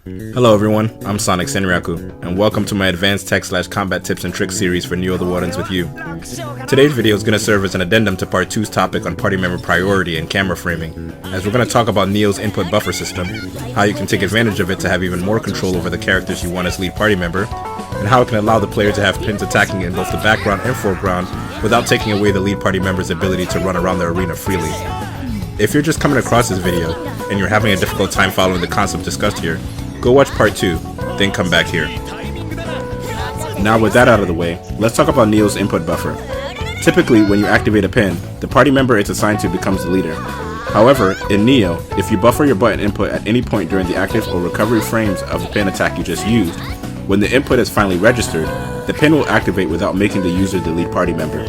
Hello everyone, I'm Sonic Senryaku, and welcome to my advanced tech/combat tips and tricks series for Neo the Wardens with you. Today's video is going to serve as an addendum to part 2's topic on party member priority and camera framing, as we're going to talk about Neo's input buffer system, how you can take advantage of it to have even more control over the characters you want as lead party member, and how it can allow the player to have pins attacking in both the background and foreground without taking away the lead party member's ability to run around the arena freely. If you're just coming across this video, and you're having a difficult time following the concept discussed here, go watch part 2, then come back here. Now with that out of the way, let's talk about Neo's input buffer. Typically, when you activate a pin, the party member it's assigned to becomes the leader. However, in Neo, if you buffer your button input at any point during the active or recovery frames of the pin attack you just used, when the input is finally registered, the pin will activate without making the user the lead party member.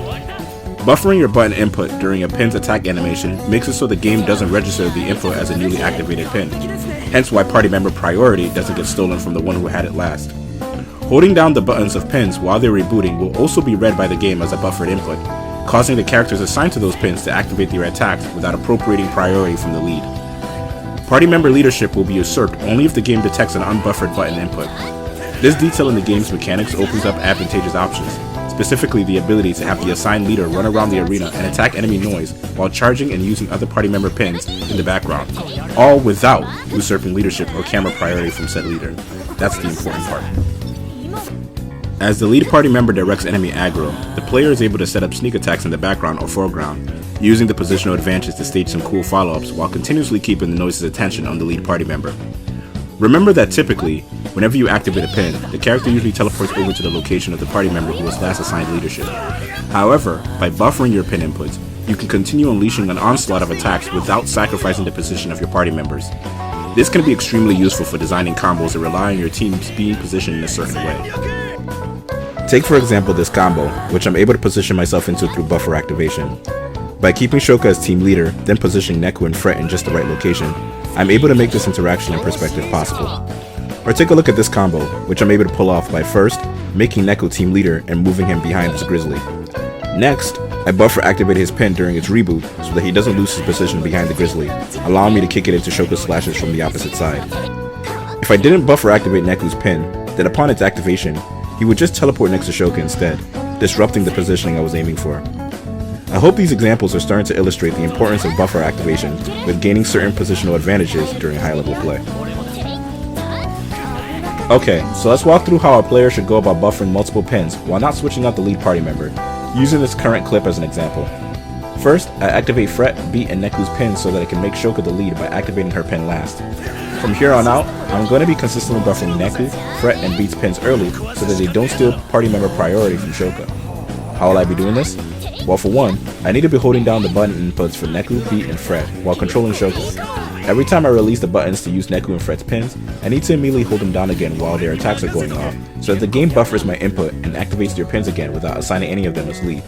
Buffering your button input during a pin's attack animation makes it so the game doesn't register the input as a newly activated pin, hence why party member priority doesn't get stolen from the one who had it last. Holding down the buttons of pins while they're rebooting will also be read by the game as a buffered input, causing the characters assigned to those pins to activate their attacks without appropriating priority from the lead. Party member leadership will be usurped only if the game detects an unbuffered button input. This detail in the game's mechanics opens up advantageous options, specifically the ability to have the assigned leader run around the arena and attack enemy noise while charging and using other party member pins in the background, all without usurping leadership or camera priority from said leader. That's the important part. As the lead party member directs enemy aggro, the player is able to set up sneak attacks in the background or foreground, using the positional advantage to stage some cool follow-ups while continuously keeping the noise's attention on the lead party member. Remember that typically, whenever you activate a pin, the character usually teleports over to the location of the party member who was last assigned leadership. However, by buffering your pin inputs, you can continue unleashing an onslaught of attacks without sacrificing the position of your party members. This can be extremely useful for designing combos that rely on your teams being positioned in a certain way. Take for example this combo, which I'm able to position myself into through buffer activation. By keeping Shoka as team leader, then positioning Neku and Fret in just the right location, I'm able to make this interaction and perspective possible. Or take a look at this combo, which I'm able to pull off by first, making Neku team leader and moving him behind this grizzly. Next, I buffer activate his pin during its reboot so that he doesn't lose his position behind the grizzly, allowing me to kick it into Shoka's slashes from the opposite side. If I didn't buffer activate Neku's pin, then upon its activation, he would just teleport next to Shoka instead, disrupting the positioning I was aiming for. I hope these examples are starting to illustrate the importance of buffer activation with gaining certain positional advantages during high-level play. Okay, so let's walk through how our player should go about buffering multiple pins while not switching out the lead party member, using this current clip as an example. First, I activate Fret, Beat, and Neku's pins so that I can make Shoka the lead by activating her pin last. From here on out, I'm going to be consistently buffering Neku, Fret, and Beat's pins early so that they don't steal party member priority from Shoka. How will I be doing this? Well, for one, I need to be holding down the button inputs for Neku, Beat, and Fret while controlling Shoka. Every time I release the buttons to use Neku and Fret's pins, I need to immediately hold them down again while their attacks are going off, so that the game buffers my input and activates their pins again without assigning any of them as lead.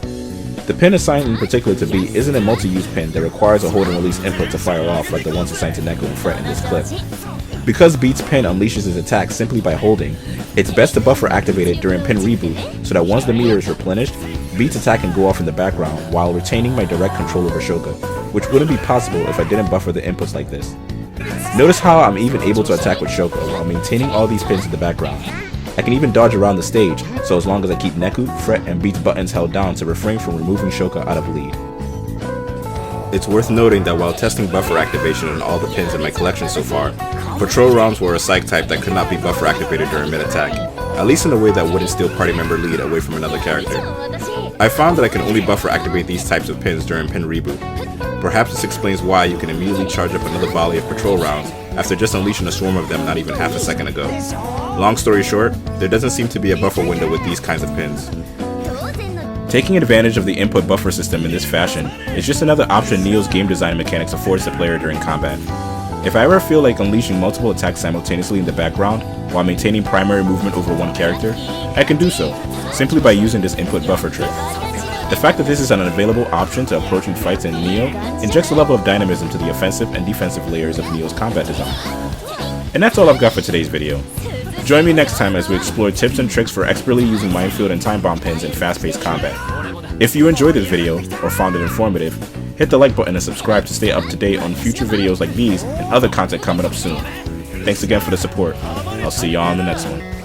The pin assigned in particular to Beat isn't a multi-use pin that requires a hold and release input to fire off like the ones assigned to Neku and Fret in this clip. Because Beat's pin unleashes his attack simply by holding, it's best to buffer activate it during pin reboot so that once the meter is replenished, Beat's attack can go off in the background while retaining my direct control over Shoka, which wouldn't be possible if I didn't buffer the inputs like this. Notice how I'm even able to attack with Shoka while maintaining all these pins in the background. I can even dodge around the stage, so as long as I keep Neku, Fret, and Beat's buttons held down to refrain from removing Shoka out of lead. It's worth noting that while testing buffer activation on all the pins in my collection so far, patrol rounds were a psych type that could not be buffer activated during mid-attack, at least in a way that wouldn't steal party member lead away from another character. I found that I can only buffer activate these types of pins during pin reboot. Perhaps this explains why you can immediately charge up another volley of patrol rounds after just unleashing a swarm of them not even half a second ago. Long story short, there doesn't seem to be a buffer window with these kinds of pins. Taking advantage of the input buffer system in this fashion is just another option Neo's game design mechanics affords the player during combat. If I ever feel like unleashing multiple attacks simultaneously in the background while maintaining primary movement over one character, I can do so, simply by using this input buffer trick. The fact that this is an unavailable option to approaching fights in Neo injects a level of dynamism to the offensive and defensive layers of Neo's combat design. And that's all I've got for today's video. Join me next time as we explore tips and tricks for expertly using minefield and time bomb pins in fast-paced combat. If you enjoyed this video, or found it informative, hit the like button and subscribe to stay up to date on future videos like these and other content coming up soon. Thanks again for the support. I'll see y'all on the next one.